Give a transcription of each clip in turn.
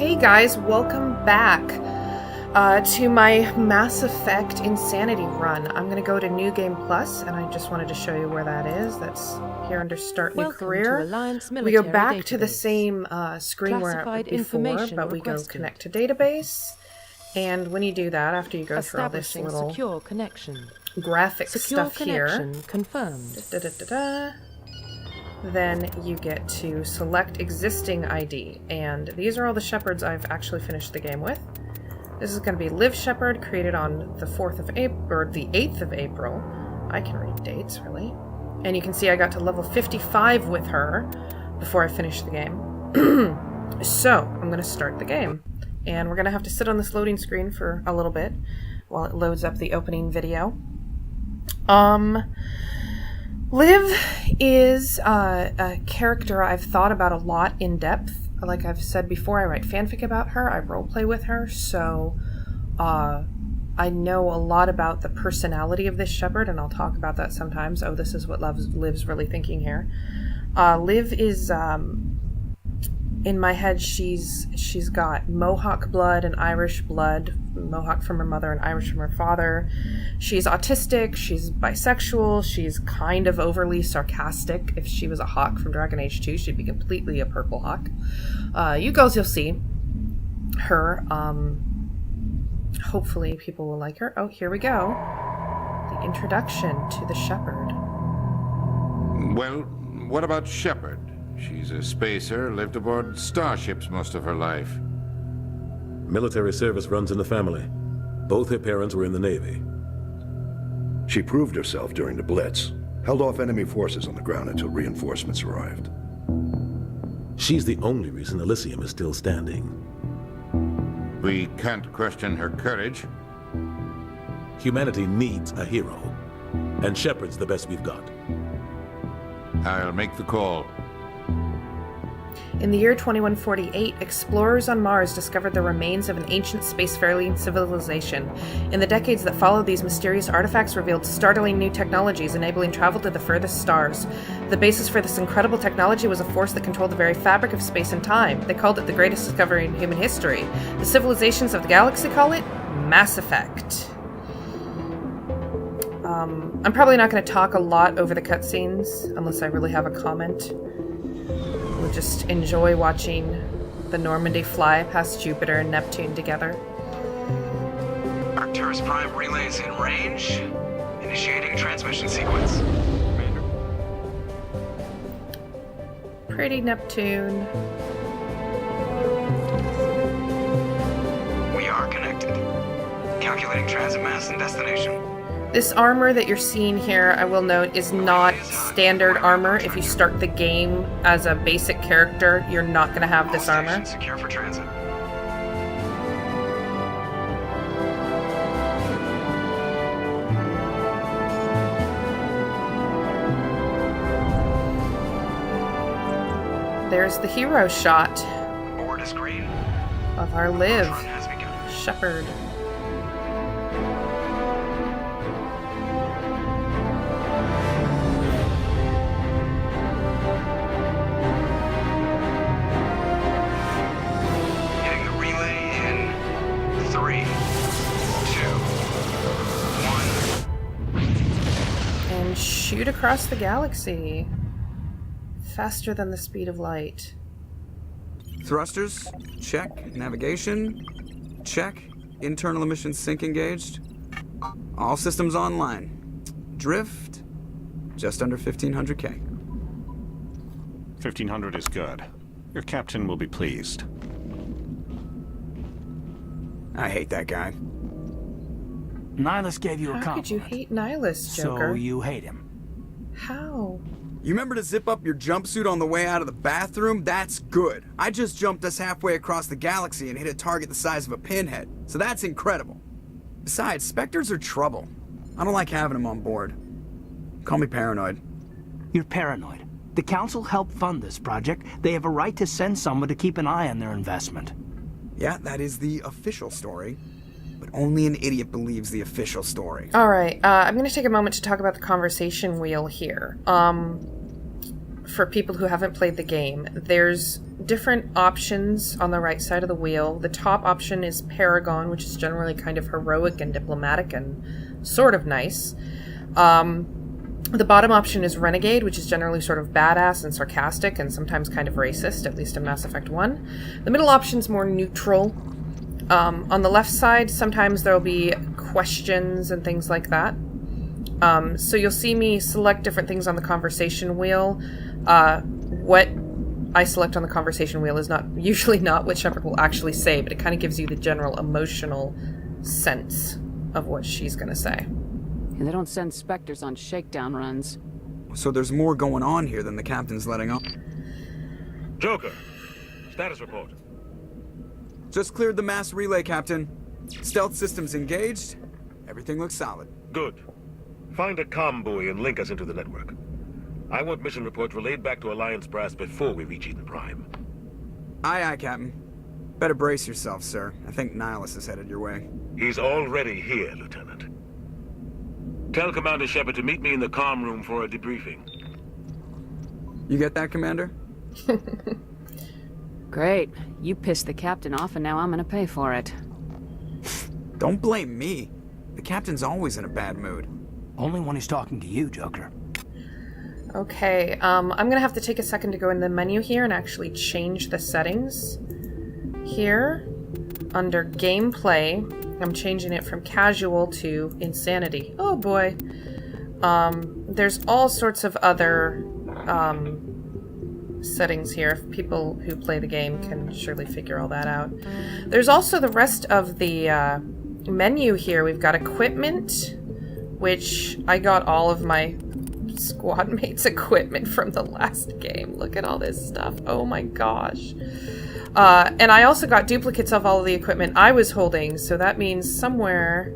Hey guys, welcome back to my Mass Effect Insanity run. I'm going to go to New Game Plus, and I just wanted to show you where that is. That's here under Start New Career. We go back to the same screen we're at before, but we go Connect to Database. And when you do that, after you go through all this little secure connection. graphic stuff here, confirmed. then you get to select existing ID. And these are all the Shepards I've actually finished the game with. This is going to be Liv Shepard, created on the 4th of April, or the 8th of April. I can read dates, really. And you can see I got to level 55 with her before I finished the game. So, I'm going to start the game. And we're going to have to sit on this loading screen for a little bit while it loads up the opening video. Liv is a character I've thought about a lot in depth. Like I've said before, I write fanfic about her, I roleplay with her, so I know a lot about the personality of this Shepard, and I'll talk about that sometimes. Oh, this is what Liv's really thinking here. Liv is, in my head, she's got Mohawk blood and Irish blood, Mohawk from her mother and Irish from her father. She's autistic, she's bisexual, she's kind of overly sarcastic. If she was a hawk from Dragon Age 2, she'd be completely a purple hawk. You girls, you'll see her. Hopefully people will like her. Oh, here we go. The introduction to the Shepard. Well, what about Shepard? She's a spacer, lived aboard starships most of her life. Military service runs in the family. Both her parents were in the Navy. She proved herself during the Blitz, held off enemy forces on the ground until reinforcements arrived. She's the only reason Elysium is still standing. We can't question her courage. Humanity needs a hero, and Shepard's the best we've got. I'll make the call. In the year 2148, explorers on Mars discovered the remains of an ancient spacefaring civilization. In the decades that followed, these mysterious artifacts revealed startling new technologies, enabling travel to the furthest stars. The basis for this incredible technology was a force that controlled the very fabric of space and time. They called it the greatest discovery in human history. The civilizations of the galaxy call it Mass Effect. I'm probably not going to talk a lot over the cutscenes, unless I really have a comment. We'll just enjoy watching the Normandy fly past Jupiter and Neptune together. Arcturus Prime relays in range. Initiating transmission sequence. Commander. Pretty Neptune. We are connected. Calculating transit mass and destination. This armor that you're seeing here, I will note, is not standard armor. If you start the game as a basic character, you're not going to have this armor. Secure for transit. There's the hero shot Board is green. of our Liv Has begun. Shepard. Hitting the relay in 3, 2, 1. And shoot across the galaxy. Faster than the speed of light. Thrusters, check. Navigation, check. Internal emissions sync engaged. All systems online. Drift, just under 1,500K. 1,500 is good. Your captain will be pleased. I hate that guy. Nihilus gave you a How compliment. could you hate Nihilus, Joker? So you hate him. How? You remember to zip up your jumpsuit on the way out of the bathroom? That's good. I just jumped us halfway across the galaxy and hit a target the size of a pinhead, so that's incredible. Besides, Spectres are trouble. I don't like having them on board. Call me paranoid. You're paranoid. The Council helped fund this project. They have a right to send someone to keep an eye on their investment. Yeah, that is the official story. But only an idiot believes the official story. Alright, I'm going to take a moment to talk about the conversation wheel here. for people who haven't played the game, there's different options on the right side of the wheel. The top option is Paragon, which is generally kind of heroic and diplomatic and sort of nice. The bottom option is Renegade, which is generally sort of badass and sarcastic and sometimes kind of racist, at least in Mass Effect 1. The middle option's more neutral. On the left side, sometimes there'll be questions and things like that. So you'll see me select different things on the conversation wheel. What I select on the conversation wheel is usually not what Shepard will actually say, but it kind of gives you the general emotional sense of what she's going to say. And they don't send Spectres on shakedown runs. So there's more going on here than the captain's letting on. Joker, status report. Just cleared the mass relay, Captain. Stealth systems engaged. Everything looks solid. Good. Find a comm buoy and link us into the network. I want mission reports relayed back to Alliance brass before we reach Eden Prime. Aye, aye, Captain. Better brace yourself, sir. I think Nihilus is headed your way. He's already here, Lieutenant. Tell Commander Shepard to meet me in the comm room for a debriefing. You get that, Commander? Great. You pissed the captain off and now I'm gonna pay for it. Don't blame me. The captain's always in a bad mood. Only when he's talking to you, Joker. Okay, I'm gonna have to take a second to go in the menu here and actually change the settings. Here, under gameplay, I'm changing it from casual to insanity. Oh boy. There's all sorts of other settings here. People who play the game can surely figure all that out. There's also the rest of the menu here. We've got equipment, which I got all of my squad mates' equipment from the last game. Look at all this stuff. Oh my gosh. And I also got duplicates of all of the equipment I was holding, so that means somewhere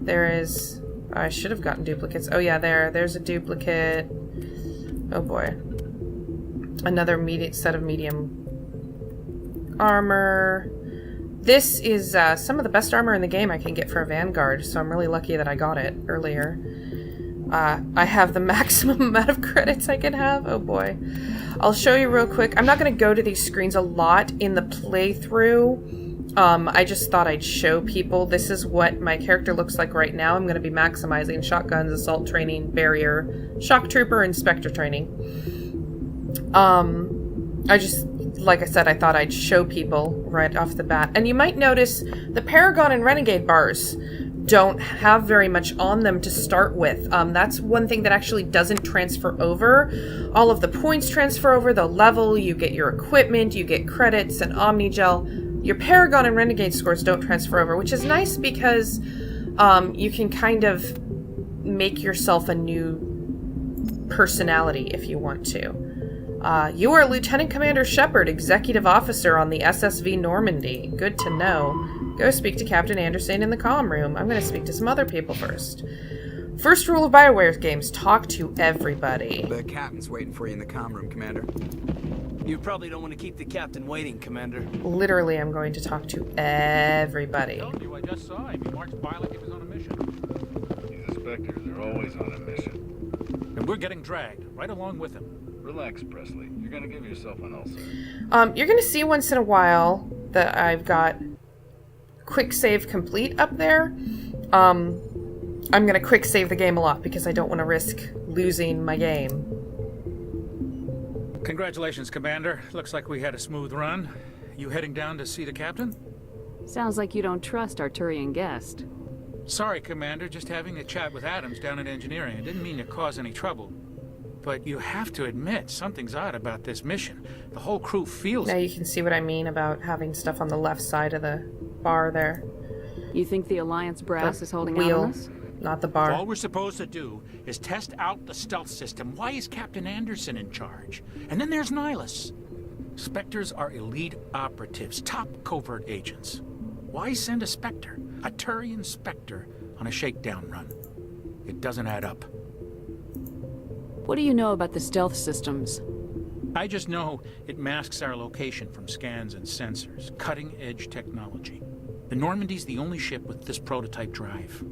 there is... I should have gotten duplicates. Oh yeah, there's a duplicate. Oh boy. Another set of medium armor. This is some of the best armor in the game I can get for a Vanguard, so I'm really lucky that I got it earlier. I have the maximum amount of credits I can have. Oh boy. I'll show you real quick. I'm not going to go to these screens a lot in the playthrough. I just thought I'd show people. This is what my character looks like right now. I'm going to be maximizing shotguns, assault training, barrier, shock trooper, and spectre training. I just, like I said, I thought I'd show people right off the bat. And you might notice the Paragon and Renegade bars don't have very much on them to start with. That's one thing that actually doesn't transfer over. All of the points transfer over, the level, you get your equipment, you get credits and Omnigel. Your Paragon and Renegade scores don't transfer over, which is nice because you can kind of make yourself a new personality if you want to. You are Lieutenant Commander Shepard, Executive Officer on the SSV Normandy. Good to know. Go speak to Captain Anderson in the comm room. I'm going to speak to some other people first. First rule of BioWare's games, talk to everybody. The captain's waiting for you in the comm room, Commander. You probably don't want to keep the captain waiting, Commander. Literally, I'm going to talk to everybody. I told you, I just saw him. He marched by like he was on a mission. These inspectors are always on a mission. And we're getting dragged, right along with him. Relax, Presley. You're gonna give yourself an ulcer. You're going to see once in a while that I've got quick save complete up there. I'm going to quick save the game a lot because I don't want to risk losing my game. Congratulations, Commander. Looks like we had a smooth run. You heading down to see the captain? Sounds like you don't trust our Turian guest. Sorry, Commander. Just having a chat with Adams down at engineering. I didn't mean to cause any trouble. But you have to admit, something's odd about this mission. The whole crew feels... Now you can see what I mean about having stuff on the left side of the bar there. You think the Alliance brass is holding wheel, out on us? Not the bar. All we're supposed to do is test out the stealth system. Why is Captain Anderson in charge? And then there's Nihilus. Spectres are elite operatives, top covert agents. Why send a Spectre, a Turian Spectre, on a shakedown run? It doesn't add up. What do you know about the stealth systems? I just know it masks our location from scans and sensors. Cutting-edge technology. The Normandy's the only ship with this prototype drive.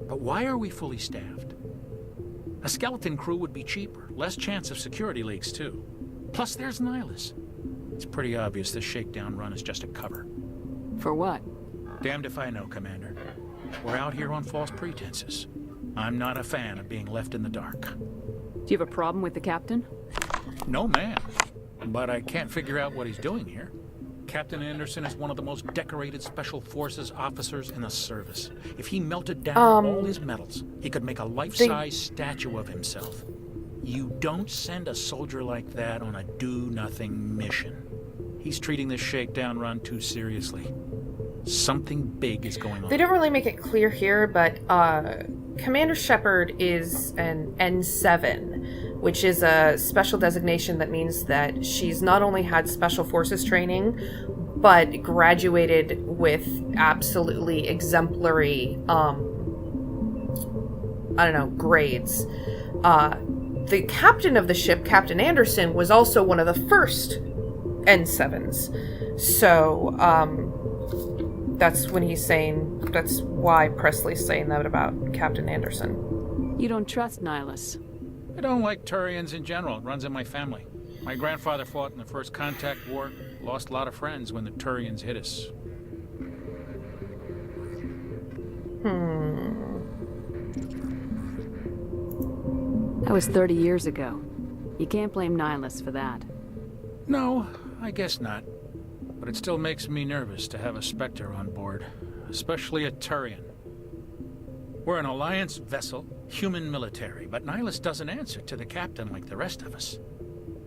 But why are we fully staffed? A skeleton crew would be cheaper, less chance of security leaks too. Plus there's Nihilus. It's pretty obvious this shakedown run is just a cover. For what? Damned if I know, Commander. We're out here on false pretenses. I'm not a fan of being left in the dark. Do you have a problem with the captain? No, ma'am. But I can't figure out what he's doing here. Captain Anderson is one of the most decorated Special Forces officers in the service. If he melted down all his medals, he could make a life-size statue of himself. You don't send a soldier like that on a do-nothing mission. He's treating this shakedown run too seriously. Something big is going on. They don't really make it clear here, but Commander Shepard is an N7, which is a special designation that means that she's not only had Special Forces training, but graduated with absolutely exemplary, grades. The captain of the ship, Captain Anderson, was also one of the first N7s. So, that's when he's saying, that's why Presley's saying that about Captain Anderson. You don't trust Nihilus. I don't like Turians in general. It runs in my family. My grandfather fought in the First Contact War, lost a lot of friends when the Turians hit us. That was 30 years ago. You can't blame Nihilus for that. No, I guess not. But it still makes me nervous to have a Spectre on board, especially a Turian. We're an Alliance vessel, human military, but Nihilus doesn't answer to the captain like the rest of us.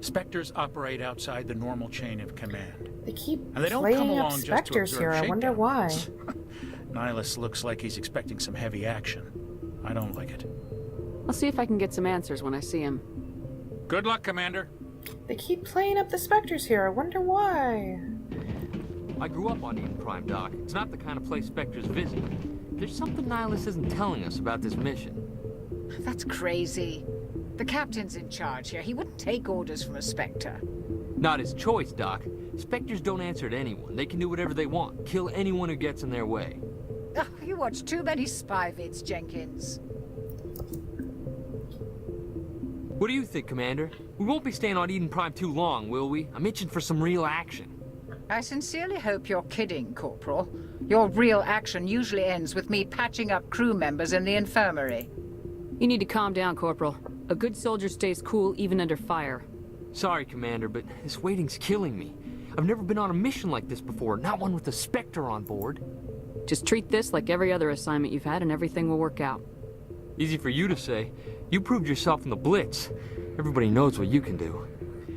Spectres operate outside the normal chain of command. They keep and they don't playing come up along just to Spectres here. I wonder why. Nihilus looks like he's expecting some heavy action. I don't like it. I'll see if I can get some answers when I see him. Good luck, Commander. They keep playing up the Spectres here. I wonder why. I grew up on Eden Prime, Doc. It's not the kind of place Spectres visit. There's something Nihilus isn't telling us about this mission. That's crazy. The captain's in charge here. He wouldn't take orders from a Spectre. Not his choice, Doc. Spectres don't answer to anyone. They can do whatever they want. Kill anyone who gets in their way. Oh, you watch too many spy vids, Jenkins. What do you think, Commander? We won't be staying on Eden Prime too long, will we? I'm itching for some real action. I sincerely hope you're kidding, Corporal. Your real action usually ends with me patching up crew members in the infirmary. You need to calm down, Corporal. A good soldier stays cool even under fire. Sorry, Commander, but this waiting's killing me. I've never been on a mission like this before, not one with a Spectre on board. Just treat this like every other assignment you've had and everything will work out. Easy for you to say. You proved yourself in the Blitz. Everybody knows what you can do.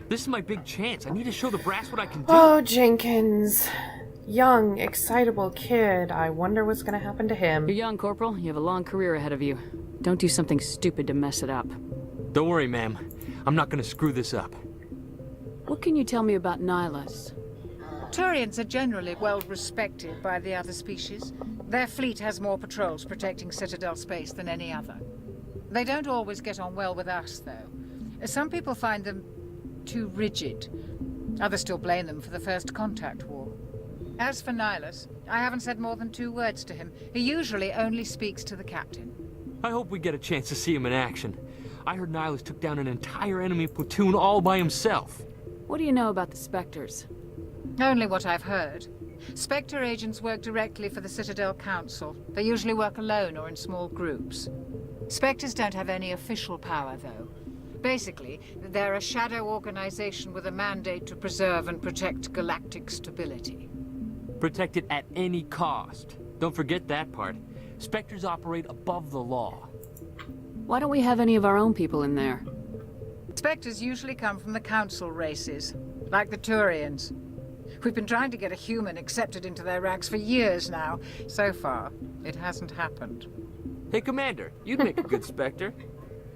This is my big chance. I need to show the brass what I can do. Oh, Jenkins. Young, excitable kid. I wonder what's gonna happen to him. You're young, Corporal. You have a long career ahead of you. Don't do something stupid to mess it up. Don't worry, ma'am. I'm not gonna screw this up. What can you tell me about Nihilus? Turians are generally well respected by the other species. Their fleet has more patrols protecting Citadel space than any other. They don't always get on well with us, though. Some people find them too rigid. Others still blame them for the First Contact War. As for Nihilus, I haven't said more than 2 words to him. He usually only speaks to the captain. I hope we get a chance to see him in action. I heard Nihilus took down an entire enemy platoon all by himself. What do you know about the Spectres? Only what I've heard. Spectre agents work directly for the Citadel Council. They usually work alone or in small groups. Spectres don't have any official power, though. Basically, they're a shadow organization with a mandate to preserve and protect galactic stability. Protect it at any cost. Don't forget that part. Spectres operate above the law. Why don't we have any of our own people in there? Spectres usually come from the Council races, like the Turians. We've been trying to get a human accepted into their ranks for years now. So far, it hasn't happened. Hey, Commander, you'd make a good Spectre.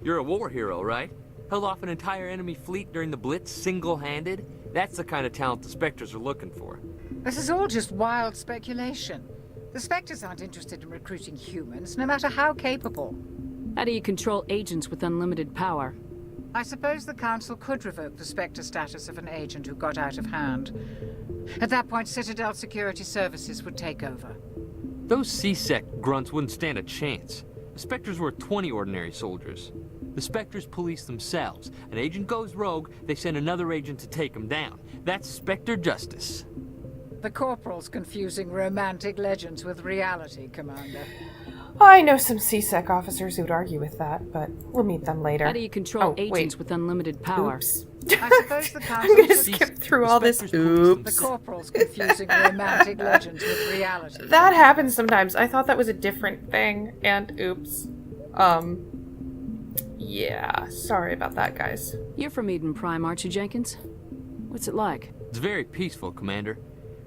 You're a war hero, right? Held off an entire enemy fleet during the Blitz single-handed? That's the kind of talent the Spectres are looking for. This is all just wild speculation. The Spectres aren't interested in recruiting humans, no matter how capable. How do you control agents with unlimited power? I suppose the Council could revoke the Spectre status of an agent who got out of hand. At that point, Citadel Security Services would take over. Those C-Sec grunts wouldn't stand a chance. The Spectres were 20 ordinary soldiers. The Spectres police themselves. An agent goes rogue, they send another agent to take him down. That's Spectre justice. The Corporal's confusing romantic legends with reality, Commander. I know some C-Sec officers who'd argue with that, but we'll meet them later. How do you control agents with unlimited power? Oops. I suppose the I'm gonna skip through all this. Oops. The Corporal's confusing romantic legends with reality. That happens sometimes. I thought that was a different thing, and oops. Yeah, sorry about that, guys. You're from Eden Prime, aren't you, Jenkins? What's it like? It's very peaceful, Commander.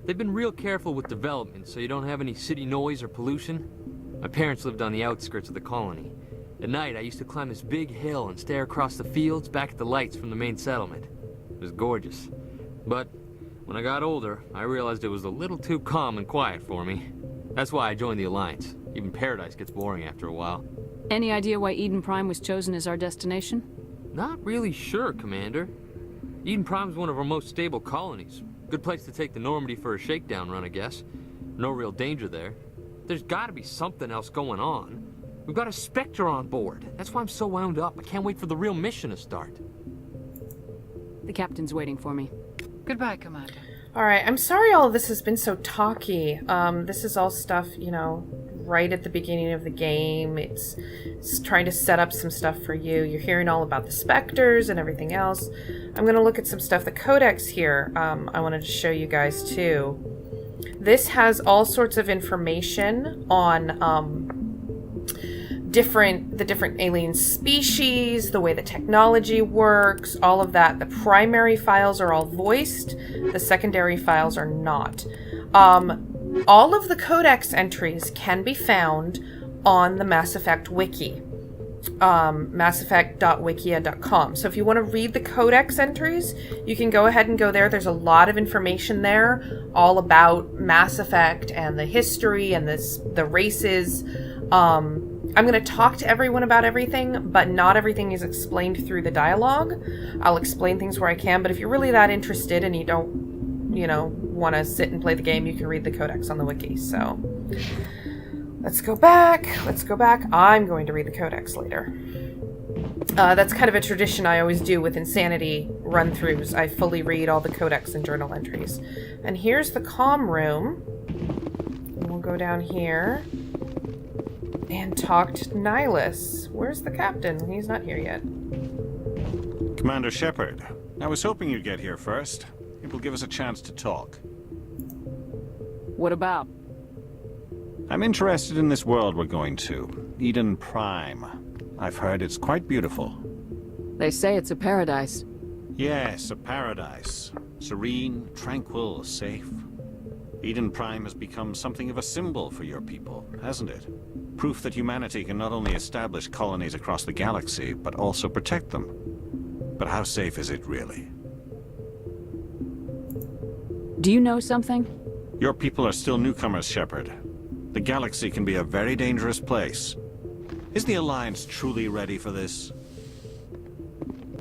They've been real careful with development, so you don't have any city noise or pollution. My parents lived on the outskirts of the colony. At night, I used to climb this big hill and stare across the fields back at the lights from the main settlement. It was gorgeous. But when I got older, I realized it was a little too calm and quiet for me. That's why I joined the Alliance. Even Paradise gets boring after a while. Any idea why Eden Prime was chosen as our destination? Not really sure, Commander. Eden Prime's one of our most stable colonies. Good place to take the Normandy for a shakedown run, I guess. No real danger there. There's gotta be something else going on. We've got a Spectre on board. That's why I'm so wound up. I can't wait for the real mission to start. The captain's waiting for me. Goodbye, Commander. Alright, I'm sorry all of this has been so talky. This is all stuff, you know, right at the beginning of the game. It's trying to set up some stuff for you. You're hearing all about the Spectres and everything else. I'm going to look at some stuff. The Codex here, I wanted to show you guys too. This has all sorts of information on the different alien species, the way the technology works, all of that. The primary files are all voiced. The secondary files are not. All of the Codex entries can be found on the Mass Effect wiki. masseffect.wikia.com. So if you want to read the Codex entries, you can go ahead and go there. There's a lot of information there all about Mass Effect and the history and the races. I'm going to talk to everyone about everything, but not everything is explained through the dialogue. I'll explain things where I can, but if you're really that interested and you don't, you know, want to sit and play the game, you can read the Codex on the wiki. So let's go back. I'm going to read the Codex later. That's kind of a tradition I always do with Insanity run-throughs. I fully read all the Codex and journal entries. And here's the comm room. And we'll go down here and talk to Nihilus. Where's the captain? He's not here yet. Commander Shepard, I was hoping you'd get here first. It will give us a chance to talk. What about? I'm interested in this world we're going to, Eden Prime. I've heard it's quite beautiful. They say it's a paradise. Yes, a paradise. Serene, tranquil, safe. Eden Prime has become something of a symbol for your people, hasn't it? Proof that humanity can not only establish colonies across the galaxy, but also protect them. But how safe is it really? Do you know something? Your people are still newcomers, Shepard. The galaxy can be a very dangerous place. Is the Alliance truly ready for this?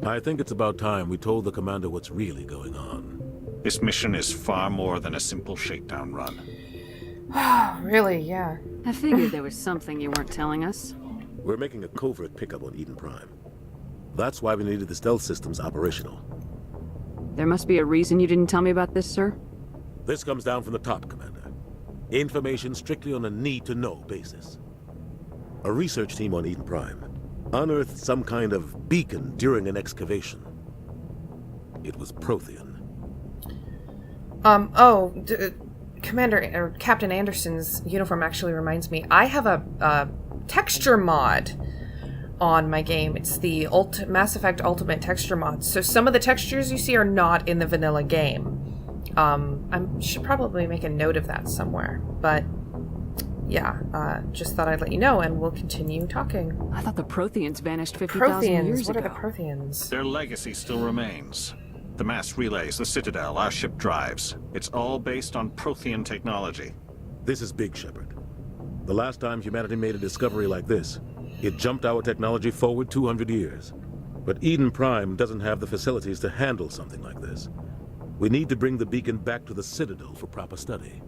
I think it's about time we told the Commander what's really going on. This mission is far more than a simple shakedown run. Really, yeah. I figured there was something you weren't telling us. We're making a covert pickup on Eden Prime. That's why we needed the stealth systems operational. There must be a reason you didn't tell me about this, sir? This comes down from the top, Commander. Information strictly on a need-to-know basis. A research team on Eden Prime unearthed some kind of beacon during an excavation. It was Prothean. Commander, or Captain Anderson's uniform actually reminds me. I have a texture mod on my game. It's the Mass Effect Ultimate texture mod. So some of the textures you see are not in the vanilla game. I should probably make a note of that somewhere. But yeah, just thought I'd let you know, and we'll continue talking. I thought the Protheans vanished 50,000 years ago. What are the Protheans? Their legacy still remains. The mass relays, the Citadel, our ship drives. It's all based on Prothean technology. This is big, Shepard. The last time humanity made a discovery like this, it jumped our technology forward 200 years. But Eden Prime doesn't have the facilities to handle something like this. We need to bring the beacon back to the Citadel for proper study.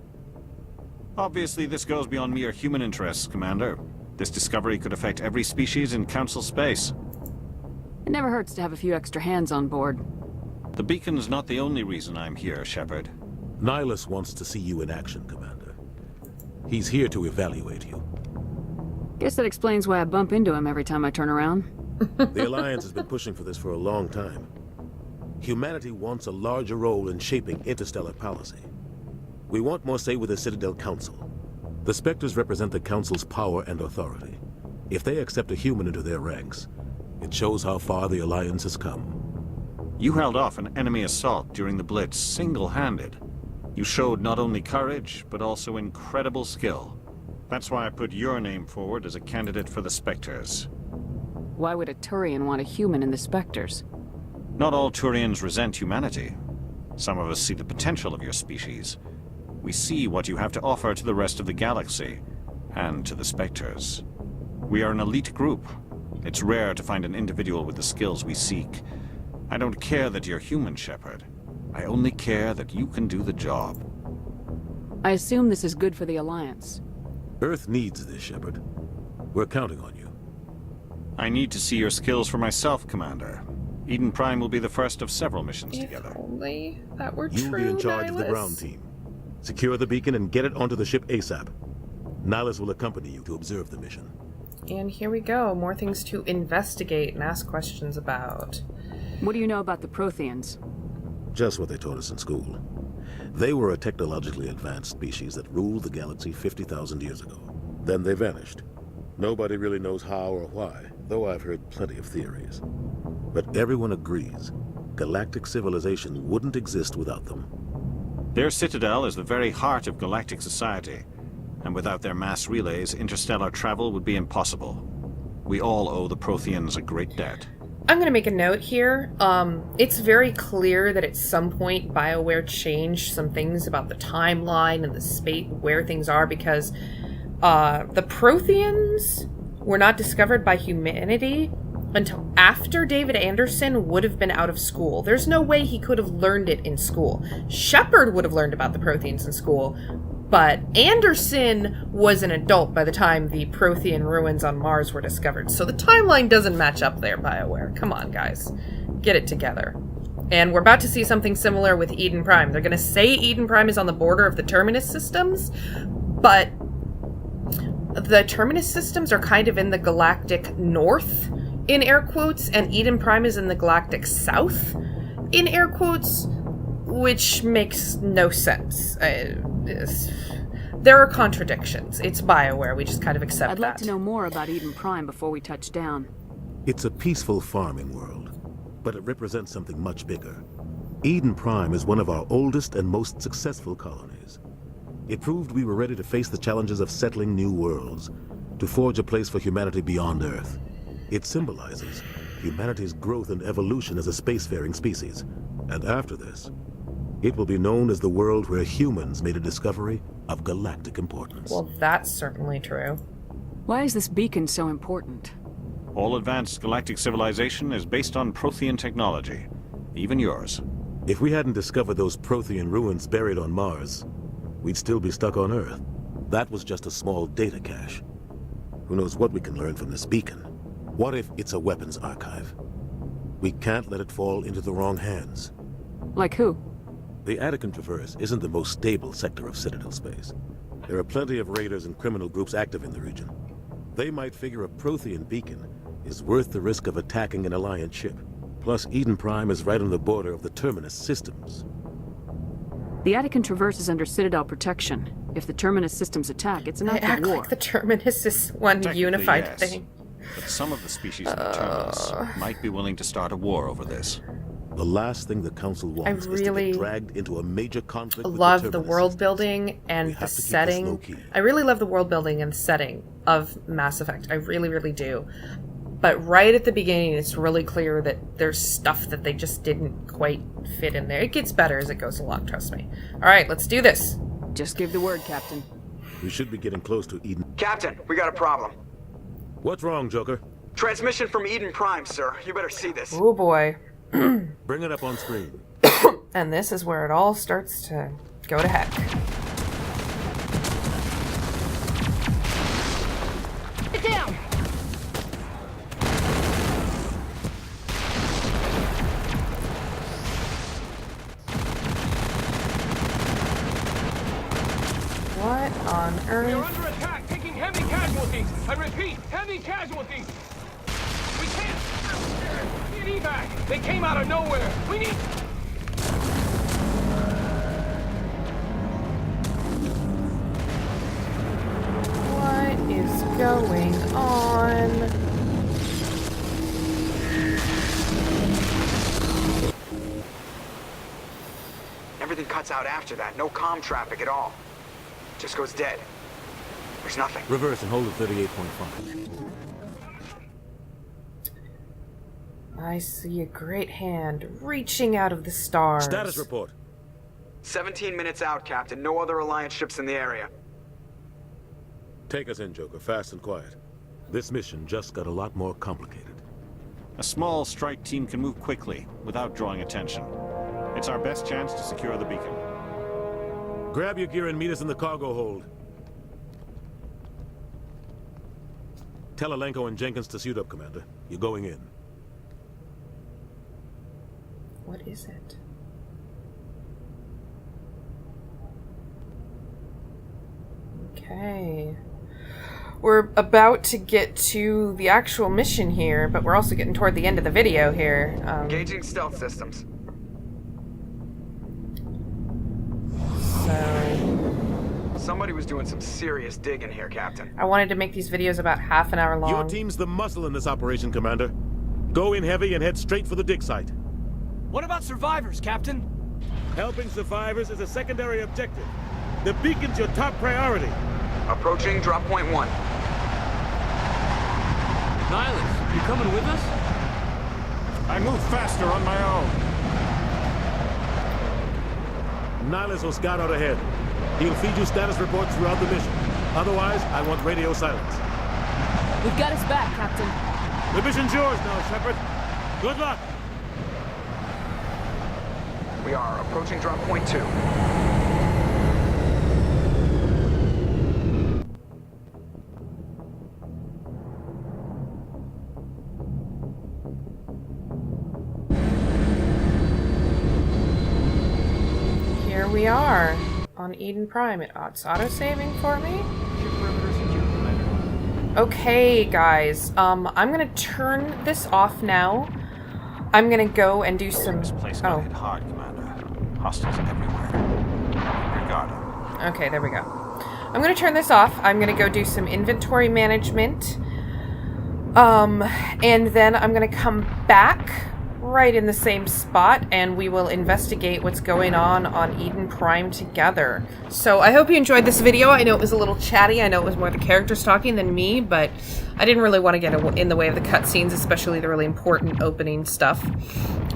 Obviously, this goes beyond mere human interests, Commander. This discovery could affect every species in Council space. It never hurts to have a few extra hands on board. The beacon's not the only reason I'm here, Shepard. Nihilus wants to see you in action, Commander. He's here to evaluate you. Guess that explains why I bump into him every time I turn around. The Alliance has been pushing for this for a long time. Humanity wants a larger role in shaping interstellar policy. We want more say with the Citadel Council. The Spectres represent the Council's power and authority. If they accept a human into their ranks, it shows how far the Alliance has come. You held off an enemy assault during the Blitz single-handed. You showed not only courage, but also incredible skill. That's why I put your name forward as a candidate for the Spectres. Why would a Turian want a human in the Spectres? Not all Turians resent humanity. Some of us see the potential of your species. We see what you have to offer to the rest of the galaxy, and to the Spectres. We are an elite group. It's rare to find an individual with the skills we seek. I don't care that you're human, Shepard. I only care that you can do the job. I assume this is good for the Alliance. Earth needs this, Shepard. We're counting on you. I need to see your skills for myself, Commander. Eden Prime will be the first of several missions together. If only that were You'll true, be in charge of the Nihilus. ground team. Secure the beacon and get it onto the ship ASAP. Nihilus will accompany you to observe the mission. And here we go. More things to investigate and ask questions about. What do you know about the Protheans? Just what they taught us in school. They were a technologically advanced species that ruled the galaxy 50,000 years ago. Then they vanished. Nobody really knows how or why, though I've heard plenty of theories. But everyone agrees, galactic civilization wouldn't exist without them. Their citadel is the very heart of galactic society, and without their mass relays, interstellar travel would be impossible. We all owe the Protheans a great debt. I'm going to make a note here. It's very clear that at some point BioWare changed some things about the timeline and the space where things are, because the Protheans were not discovered by humanity until after David Anderson would have been out of school. There's no way he could have learned it in school. Shepard would have learned about the Protheans in school, but Anderson was an adult by the time the Prothean ruins on Mars were discovered. So the timeline doesn't match up there, BioWare. Come on, guys. Get it together. And we're about to see something similar with Eden Prime. They're going to say Eden Prime is on the border of the Terminus systems, but the Terminus systems are kind of in the galactic north, in air quotes, and Eden Prime is in the galactic south, in air quotes, which makes no sense. There are contradictions. It's BioWare. We just kind of accept that. I'd like to know more about Eden Prime before we touch down. It's a peaceful farming world, but it represents something much bigger. Eden Prime is one of our oldest and most successful colonies. It proved we were ready to face the challenges of settling new worlds, to forge a place for humanity beyond Earth. It symbolizes humanity's growth and evolution as a spacefaring species. And after this, it will be known as the world where humans made a discovery of galactic importance. Well, that's certainly true. Why is this beacon so important? All advanced galactic civilization is based on Prothean technology, even yours. If we hadn't discovered those Prothean ruins buried on Mars, we'd still be stuck on Earth. That was just a small data cache. Who knows what we can learn from this beacon? What if it's a weapons archive? We can't let it fall into the wrong hands. Like who? The Attican Traverse isn't the most stable sector of Citadel space. There are plenty of raiders and criminal groups active in the region. They might figure a Prothean beacon is worth the risk of attacking an Alliance ship. Plus, Eden Prime is right on the border of the Terminus systems. The Attican Traverse is under Citadel protection. If the Terminus systems attack, it's an They act act of war. like the Terminus is one Technically, unified yes. thing. But some of the species in the Terminus might be willing to start a war over this. The last thing the Council wants is to really get dragged into a major conflict with love the the Terminus world systems. building and We the have to keep this setting. low-key. I really love the world building and setting of Mass Effect. I really, really do. But right at the beginning, it's really clear that there's stuff that they just didn't quite fit in there. It gets better as it goes along, trust me. All right, let's do this. Just give the word, Captain. We should be getting close to Eden. Captain, we got a problem. What's wrong, Joker? Transmission from Eden Prime, sir. You better see this. Oh boy. Bring it up on screen. And this is where it all starts to go to heck. Get down! What on We are earth? under attack, taking heavy casualties. I repeat, heavy casualties. We can't need evac. They came out of nowhere. We need. What is going on? Everything cuts out after that. No comm traffic at all. Just goes dead. There's nothing. Reverse and hold at 38.5. I see a great hand reaching out of the stars. Status report. 17 minutes out, Captain. No other Alliance ships in the area. Take us in, Joker, fast and quiet. This mission just got a lot more complicated. A small strike team can move quickly, without drawing attention. It's our best chance to secure the beacon. Grab your gear and meet us in the cargo hold. Tell Alenko and Jenkins to suit up, Commander. You're going in. What is it? Okay. We're about to get to the actual mission here, but we're also getting toward the end of the video here. Engaging stealth systems. So... Somebody was doing some serious digging here, Captain. I wanted to make these videos about half an hour long. Your team's the muscle in this operation, Commander. Go in heavy and head straight for the dig site. What about survivors, Captain? Helping survivors is a secondary objective. The beacon's your top priority. Approaching drop point 1. Nihilus, you coming with us? I move faster on my own. Nihilus will scout out ahead. He'll feed you status reports throughout the mission. Otherwise, I want radio silence. We've got his back, Captain. The mission's yours now, Shepard. Good luck. We are approaching drop point 2. Here we are on Eden Prime. It's auto-saving for me. Okay, guys. I'm gonna turn this off now. I'm gonna go and do some. This place got hit hard, Commander. Hostiles everywhere. Regard. Okay, there we go. I'm gonna turn this off. I'm gonna go do some inventory management. And then I'm gonna come back right in the same spot and we will investigate what's going on Eden Prime together. So I hope you enjoyed this video. I know it was a little chatty. I know it was more the characters talking than me, but I didn't really want to get in the way of the cutscenes, especially the really important opening stuff.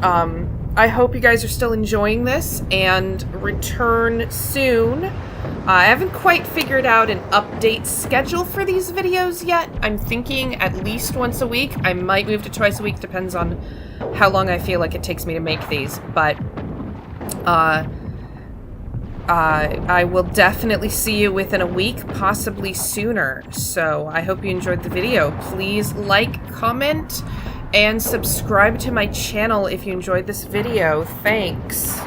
I hope you guys are still enjoying this and return soon. I haven't quite figured out an update schedule for these videos yet. I'm thinking at least once a week. I might move to twice a week, depends on how long I feel like it takes me to make these, but I will definitely see you within a week, possibly sooner. So I hope you enjoyed the video. Please like, comment, and subscribe to my channel if you enjoyed this video. Thanks.